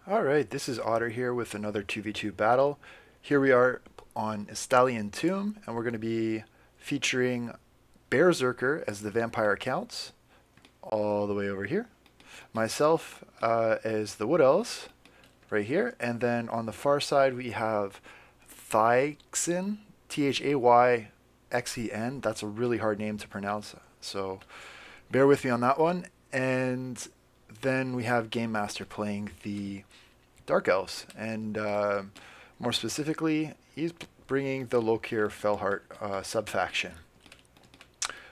Alright, this is Otter here with another 2v2 battle. Here we are on Estalian Tomb, and we're going to be featuring Bearzerker as the vampire accounts, all the way over here. Myself as the Wood Elves, right here. And then on the far side we have Thayxen, Thayxen. That's a really hard name to pronounce, so bear with me on that one. And then we have Game Master playing the Dark Elves, and more specifically, he's bringing the Lokir Felheart sub-faction.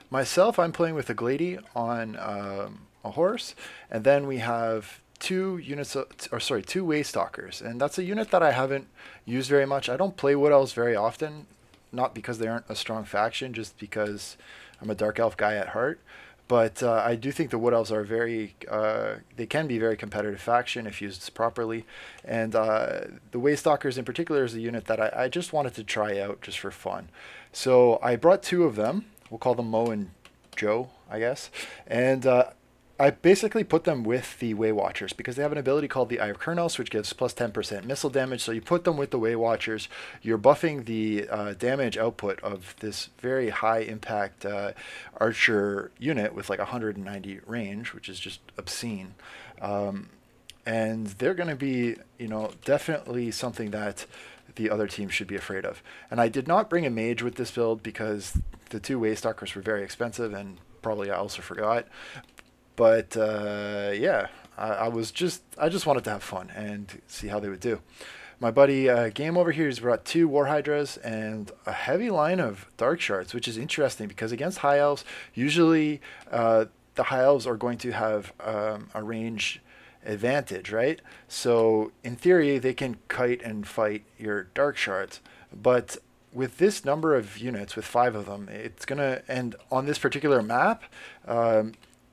Myself, I'm playing with a Glady on a horse, and then we have two Waystalkers, and that's a unit that I haven't used very much. I don't play Wood Elves very often, not because they aren't a strong faction, just because I'm a Dark Elf guy at heart. But I do think the Wood Elves are they can be a very competitive faction if used properly. And the Waystalkers in particular is a unit that I just wanted to try out just for fun. So I brought two of them. We'll call them Mo and Joe, I guess. And I basically put them with the Way Watchers because they have an ability called the Eye of Kurnos, which gives plus 10% missile damage. So you put them with the Way Watchers, you're buffing the damage output of this very high impact archer unit with like 190 range, which is just obscene. And they're going to be, definitely something that the other team should be afraid of. And I did not bring a mage with this build because the two Waystalkers were very expensive, and probably I also forgot. But yeah, I just wanted to have fun and see how they would do. My buddy Game over here has brought two War Hydras and a heavy line of Dark Shards, which is interesting because against High Elves, usually the High Elves are going to have a range advantage, right? So in theory, they can kite and fight your Dark Shards, but with this number of units, with 5 of them, it's gonna, and on this particular map,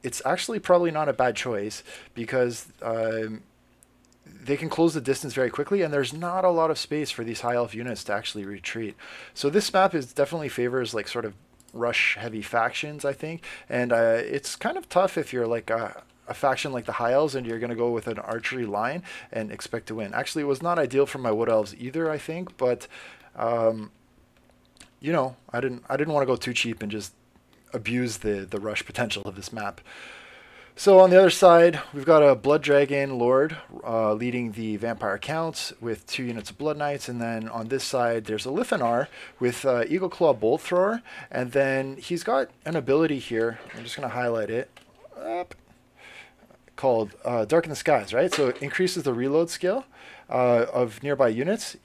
it's actually probably not a bad choice because they can close the distance very quickly, and there's not a lot of space for these high elf units to actually retreat. So this map is definitely favors like sort of rush heavy factions, I think, and it's kind of tough if you're like a faction like the High Elves and you're going to go with an archery line and expect to win. Actually, it was not ideal for my Wood Elves either, I think, but I didn't want to go too cheap and just abuse the rush potential of this map. So on the other side, we've got a Blood Dragon Lord leading the Vampire Counts with 2 units of Blood Knights, and then on this side there's a Lithanar with Eagle Claw Bolt Thrower, and then he's got an ability here, I'm just going to highlight it, called Darken the Skies, right? So it increases the reload skill of nearby units,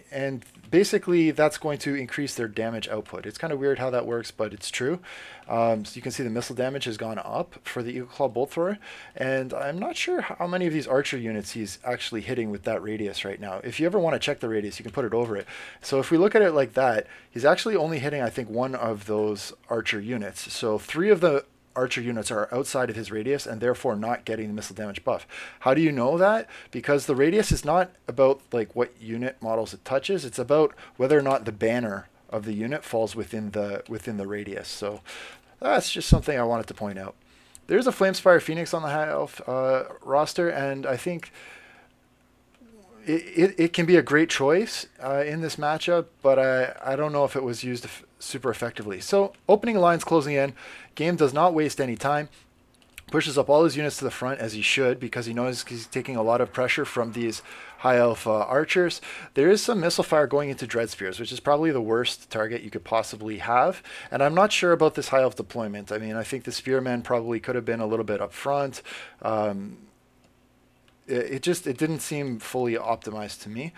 and basically that's going to increase their damage output. It's kind of weird how that works, but it's true. So you can see the missile damage has gone up for the Eagle Claw Bolt Thrower, and I'm not sure how many of these archer units he's actually hitting with that radius right now. If you ever want to check the radius, you can put it over it. So if we look at it like that, he's actually only hitting, I think, 1 of those archer units. So 3 of the archer units are outside of his radius and therefore not getting the missile damage buff. How do you know that? Because the radius is not about like what unit models it touches, it's about whether or not the banner of the unit falls within the radius. So that's just something I wanted to point out. There's a Flamespire Phoenix on the High Elf roster, and I think it can be a great choice in this matchup, but I don't know if it was used super effectively. So opening lines closing in, Game does not waste any time, pushes up all his units to the front as he should because he knows he's taking a lot of pressure from these high elf archers. There is some missile fire going into Dread Spears, which is probably the worst target you could possibly have, and I'm not sure about this high elf deployment. I mean, I think the Spearmen probably could have been a little bit up front. It didn't seem fully optimized to me.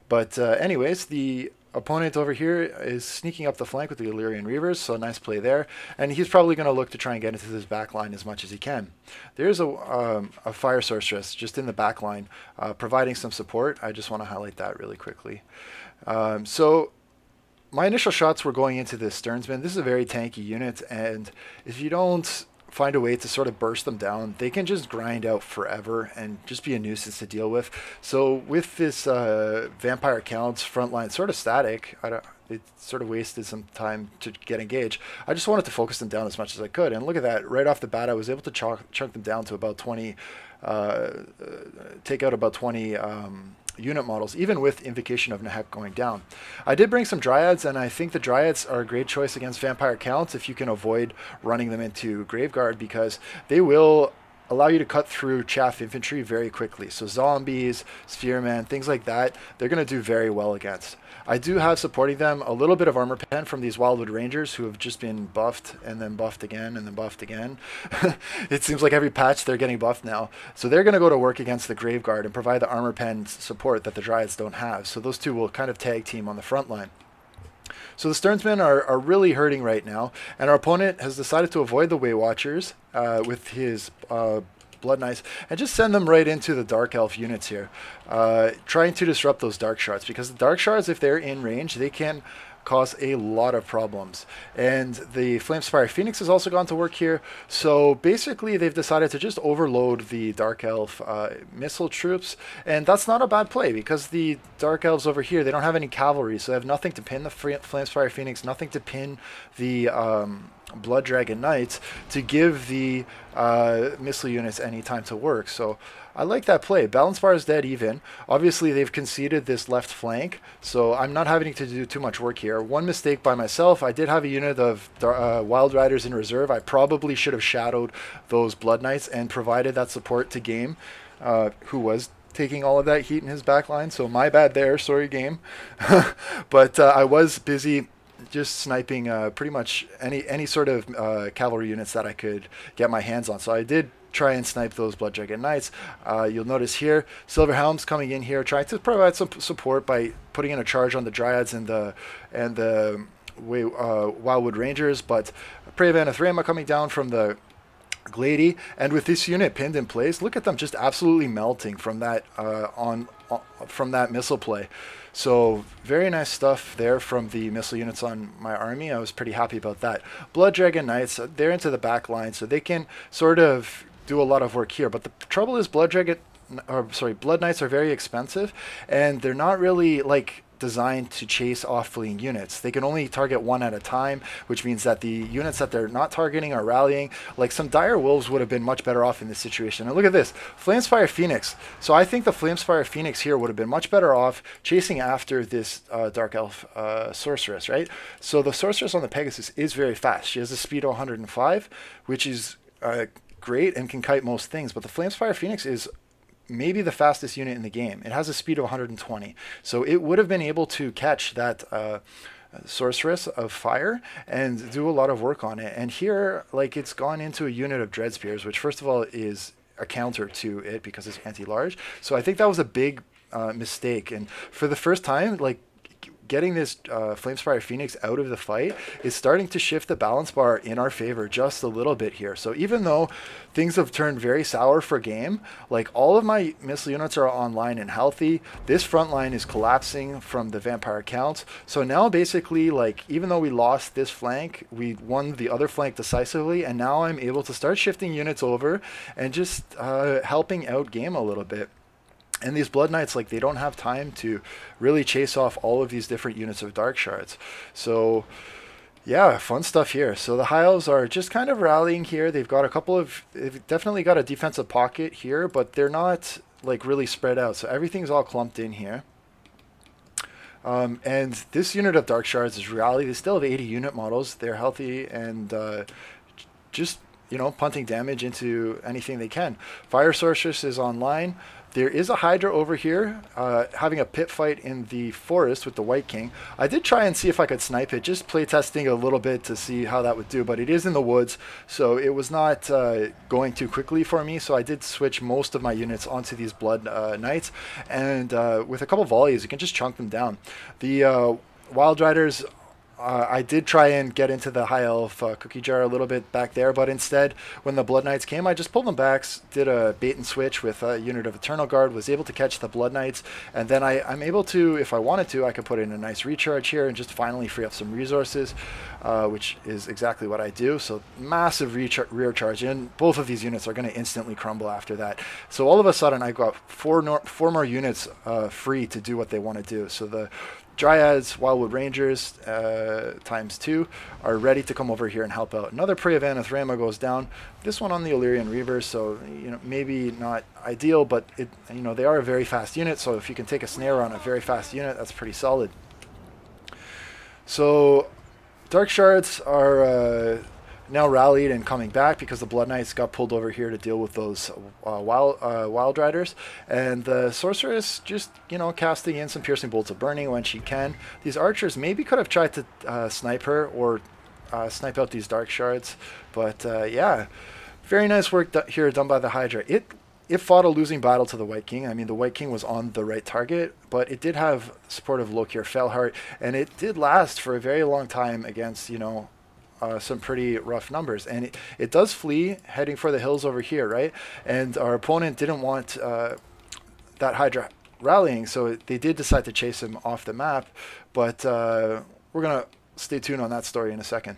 But anyways, the opponent over here is sneaking up the flank with the Illyrian Reavers, so nice play there. And he's probably going to look to try and get into this back line as much as he can. There's a Fire Sorceress just in the back line providing some support. I just want to highlight that really quickly. So my initial shots were going into this Stearnsman. This is a very tanky unit, and if you don't find a way to sort of burst them down, they can just grind out forever and just be a nuisance to deal with. So with this Vampire Counts front line sort of static, it sort of wasted some time to get engaged. I just wanted to focus them down as much as I could, and look at that, right off the bat I was able to chunk them down to about 20 take out about 20 unit models, even with Invocation of Nehek going down. I did bring some Dryads, and I think the Dryads are a great choice against Vampire Counts if you can avoid running them into Graveguard, because they will allow you to cut through chaff infantry very quickly. So zombies, spearmen, things like that, they're going to do very well against. I do have supporting them a little bit of armor pen from these Wildwood Rangers who have just been buffed and then buffed again and then buffed again. It seems like every patch they're getting buffed now. So they're going to go to work against the Graveguard and provide the armor pen support that the Dryads don't have. So those two will kind of tag team on the front line. So the Stearnsmen are really hurting right now, and our opponent has decided to avoid the Way Watchers with his Blood Knights and just send them right into the Dark Elf units here, trying to disrupt those Dark Shards, because the Dark Shards, if they're in range, they can cause a lot of problems. And the Flamespire Phoenix has also gone to work here. So basically they've decided to just overload the Dark Elf missile troops, and that's not a bad play, because the Dark Elves over here, they don't have any cavalry, so they have nothing to pin the Flamespire Phoenix, nothing to pin the Blood Dragon Knights to give the missile units any time to work. So I like that play. Balance Bar is dead even. Obviously, they've conceded this left flank, so I'm not having to do too much work here. One mistake by myself. I did have a unit of Wild Riders in reserve. I probably should have shadowed those Blood Knights and provided that support to Game, who was taking all of that heat in his backline. So my bad there. Sorry, Game. But I was busy just sniping pretty much any sort of cavalry units that I could get my hands on. So I did try and snipe those Blood Dragon Knights. You'll notice here, Silver Helm's coming in here, trying to provide some support by putting in a charge on the Dryads and the Wildwood Rangers, but Praevan and Threma coming down from the Glady, and with this unit pinned in place, look at them just absolutely melting from that from that missile play. So very nice stuff there from the missile units on my army. I was pretty happy about that. Blood Dragon Knights, they're into the back line, so they can sort of do a lot of work here. But the trouble is Blood Knights are very expensive, and they're not really like designed to chase off fleeing units. They can only target one at a time, which means that the units that they're not targeting are rallying. Like some Dire Wolves would have been much better off in this situation. And look at this, Flamespire Phoenix. So I think the Flamespire Phoenix here would have been much better off chasing after this Dark Elf Sorceress, right? So the Sorceress on the Pegasus is very fast. She has a speed of 105, which is great and can kite most things, but the Flamespire Phoenix is maybe the fastest unit in the game. It has a speed of 120, so it would have been able to catch that Sorceress of Fire and do a lot of work on it. And here, like, it's gone into a unit of Dread Spears, which first of all is a counter to it because it's anti-large. So I think that was a big mistake. And for the first time, like, getting this Flamespire Phoenix out of the fight is starting to shift the balance bar in our favor just a little bit here. So even though things have turned very sour for Game, like all of my missile units are online and healthy, this front line is collapsing from the Vampire Counts. So now basically, like, even though we lost this flank, we won the other flank decisively, and now I'm able to start shifting units over and just helping out Game a little bit. And these Blood Knights, like, they don't have time to really chase off all of these different units of Dark Shards. So, yeah, fun stuff here. So the High Elves are just kind of rallying here. They've definitely got a defensive pocket here, but they're not, like, really spread out. So everything's all clumped in here. And this unit of Dark Shards is rally. They still have 80 unit models. They're healthy and just, you know, punting damage into anything they can. Fire Sorceress is online. There is a Hydra over here having a pit fight in the forest with the White King. I did try and see if I could snipe it, just playtesting a little bit to see how that would do, but it is in the woods, so it was not going too quickly for me, so I did switch most of my units onto these Blood Knights, and with a couple volleys, you can just chunk them down. The Wild Riders, I did try and get into the High Elf cookie jar a little bit back there, but instead, when the Blood Knights came, I just pulled them back, did a bait and switch with a unit of Eternal Guard, was able to catch the Blood Knights, and then I'm able to, if I wanted to, I could put in a nice recharge here and just finally free up some resources, which is exactly what I do. So massive rear charge, and both of these units are going to instantly crumble after that. So all of a sudden, I got four more units free to do what they want to do. So the Dryads, Wildwood Rangers ×2 are ready to come over here and help out. Another Prey of Anathrema goes down. This one on the Illyrian Reavers, so maybe not ideal, but they are a very fast unit. So if you can take a snare on a very fast unit, that's pretty solid. So Dark Shards are now rallied and coming back because the Blood Knights got pulled over here to deal with those Wild Riders, and the Sorceress just casting in some Piercing Bolts of Burning when she can. These Archers maybe could have tried to snipe her or snipe out these Dark Shards, but yeah, very nice work here done by the Hydra. It fought a losing battle to the White King. I mean, the White King was on the right target, but it did have support of Lokir Felheart, and it did last for a very long time against some pretty rough numbers, and it does flee heading for the hills over here, right? And our opponent didn't want that Hydra rallying, so they did decide to chase him off the map, but we're gonna stay tuned on that story in a second.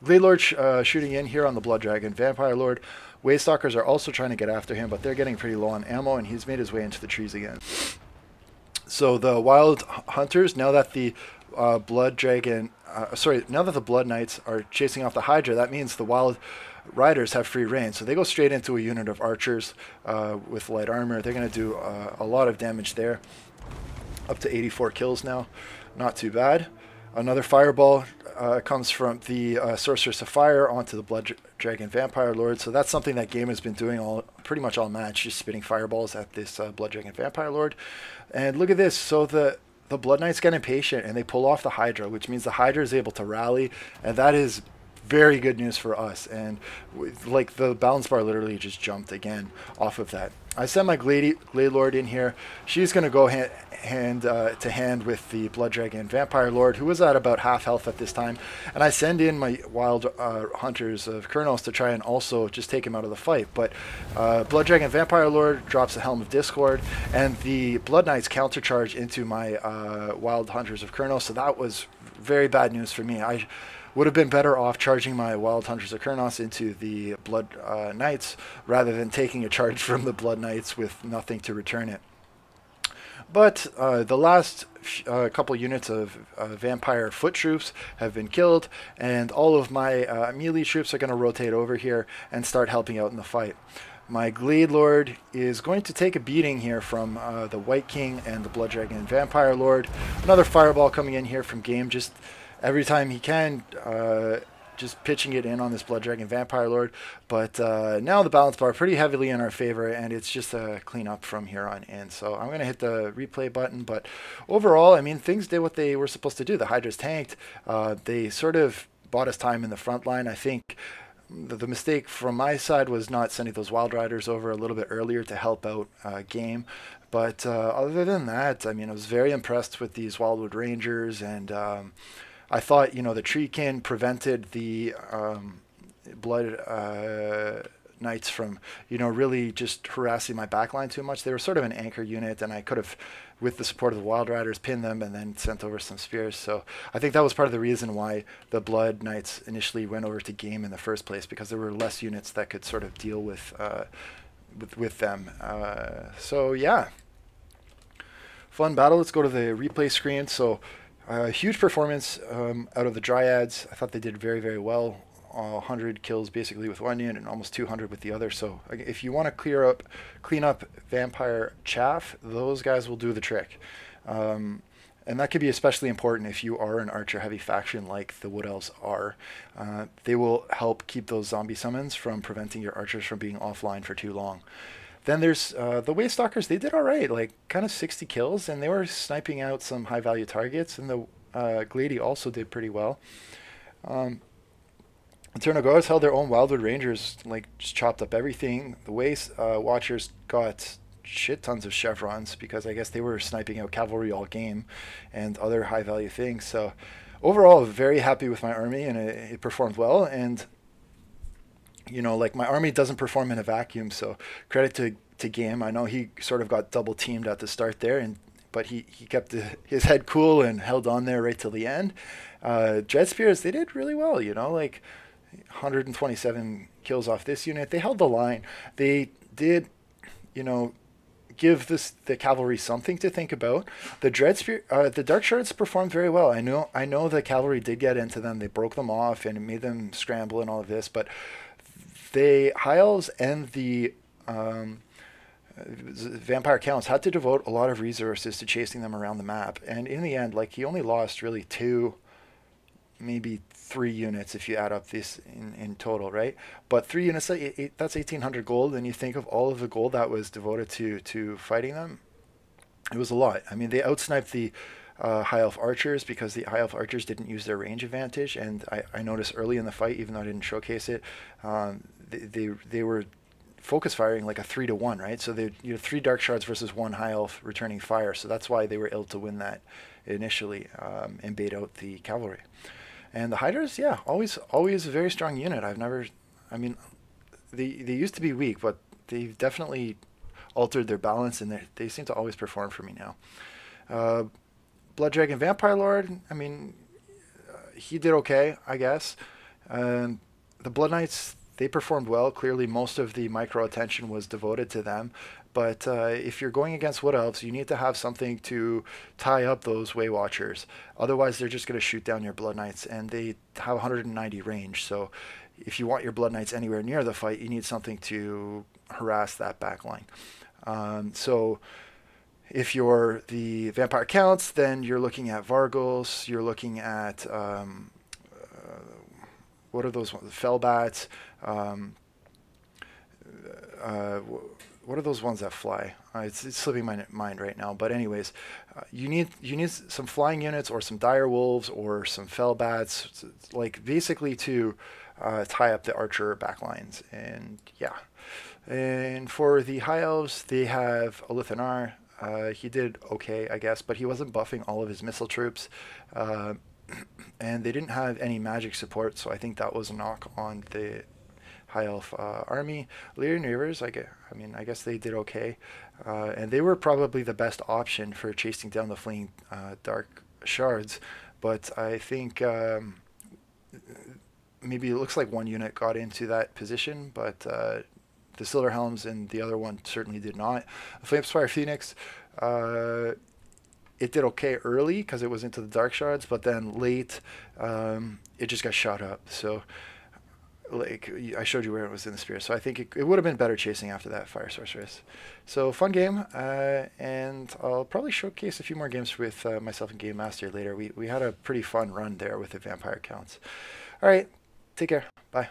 Glade Lord shooting in here on the Blood Dragon Vampire Lord. Waystalkers are also trying to get after him, but they're getting pretty low on ammo, and he's made his way into the trees again. So the Wild Hunters, now that the Blood Dragon, now that the Blood Knights are chasing off the Hydra, that means the Wild Riders have free reign. So they go straight into a unit of archers with light armor. They're going to do a lot of damage there. Up to 84 kills now. Not too bad. Another fireball comes from the Sorceress of Fire onto the Blood Dragon Vampire Lord. So that's something that game has been doing pretty much all match, just spitting fireballs at this Blood Dragon Vampire Lord. And look at this. So the Blood Knights get impatient and they pull off the Hydra, which means the Hydra is able to rally, and that is very good news for us. And like the balance bar literally just jumped again off of that. I sent my Glade Lord in here. She's going to go hand to hand with the Blood Dragon Vampire Lord, who was at about half health at this time. And I send in my Wild Hunters of Kurnos to try and also just take him out of the fight. But Blood Dragon Vampire Lord drops the Helm of Discord, and the Blood Knights countercharge into my Wild Hunters of Kurnos. So that was very bad news for me. I would have been better off charging my Wild Hunters of Kurnos into the Blood Knights rather than taking a charge from the Blood Knights with nothing to return it. But the last couple units of vampire foot troops have been killed, and all of my melee troops are going to rotate over here and start helping out in the fight. My Glade Lord is going to take a beating here from the White King and the Blood Dragon Vampire Lord. Another fireball coming in here from game, just every time he can, just pitching it in on this Blood Dragon Vampire Lord. But now the balance bar pretty heavily in our favor, and it's just a clean up from here on in. So I'm going to hit the replay button. But overall, I mean, things did what they were supposed to do. The Hydra's tanked. They sort of bought us time in the front line. I think the mistake from my side was not sending those Wild Riders over a little bit earlier to help out game. But other than that, I mean, I was very impressed with these Wildwood Rangers, and I thought, the Treekin prevented the Blood Knights from, really just harassing my backline too much. They were sort of an anchor unit, and I could have, with the support of the Wild Riders, pinned them and then sent over some spears. So I think that was part of the reason why the Blood Knights initially went over to game in the first place, because there were less units that could sort of deal with them. So yeah, fun battle. Let's go to the replay screen. So huge performance out of the Dryads. I thought they did very, very well. 100 kills basically with one unit and almost 200 with the other. So if you want to clean up vampire chaff, those guys will do the trick. And that could be especially important if you are an archer heavy faction like the Wood Elves are. They will help keep those zombie summons from preventing your archers from being offline for too long. Then there's the Waystalkers. They did all right, like kind of 60 kills, and they were sniping out some high value targets, and the Glady also did pretty well. Eternal Guards held their own. Wildwood Rangers just chopped up everything. The Waste Watchers got shit tons of chevrons because I guess they were sniping out cavalry all game and other high value things. So overall, very happy with my army, and it performed well. And my army doesn't perform in a vacuum, so credit to Game. I know he sort of got double teamed at the start there, but he kept his head cool and held on there right till the end. Dread Spears, they did really well, 127 kills off this unit. They held the line. They did, give the cavalry something to think about. The the dark shards performed very well. I know the cavalry did get into them. They broke them off and it made them scramble and all of this. But the high elves and the vampire counts had to devote a lot of resources to chasing them around the map. And in the end, like, he only lost really 2, maybe 3 units if you add up this in total, right? But 3 units, that's 1,800 gold, and you think of all of the gold that was devoted to fighting them, it was a lot. I mean, they outsniped the high elf archers because the high elf archers didn't use their range advantage, and I noticed early in the fight, even though I didn't showcase it, they were focus firing like a 3-to-1, right? So they 3 dark shards versus 1 high elf returning fire, so that's why they were able to win that initially and bait out the cavalry. And the hiders, yeah, always a very strong unit. I mean, they used to be weak, but they've definitely altered their balance, and they seem to always perform for me now. Blood Dragon Vampire Lord, I mean, he did okay, I guess. The Blood Knights, they performed well. Clearly, most of the micro attention was devoted to them. But if you're going against Wood Elves, you need to have something to tie up those Way Watchers. Otherwise, they're just going to shoot down your Blood Knights, and they have 190 range. So if you want your Blood Knights anywhere near the fight, you need something to harass that back line. So if you're the Vampire Counts, then you're looking at Vargos, you're looking at... what are those ones? Fellbats. What are those ones that fly? It's slipping my mind right now. But anyways, you need some flying units or some dire wolves or some Fellbats, like basically to tie up the archer backlines. And yeah. And for the high elves, they have Olithanar. He did okay, I guess, but he wasn't buffing all of his missile troops. And they didn't have any magic support, so I think that was a knock on the high elf army. Lyrian Reavers, I guess they did okay, and they were probably the best option for chasing down the fleeing dark shards. But I think maybe it looks like 1 unit got into that position, but the Silver Helms and the other one certainly did not. The Flamespire Phoenix, it did okay early because it was into the dark shards, but then late it just got shot up. So like I showed you where it was in the spear, so I think it would have been better chasing after that Fire Sorceress. So fun game, and I'll probably showcase a few more games with myself and Game Master later. We had a pretty fun run there with the Vampire Counts. All right, take care. Bye.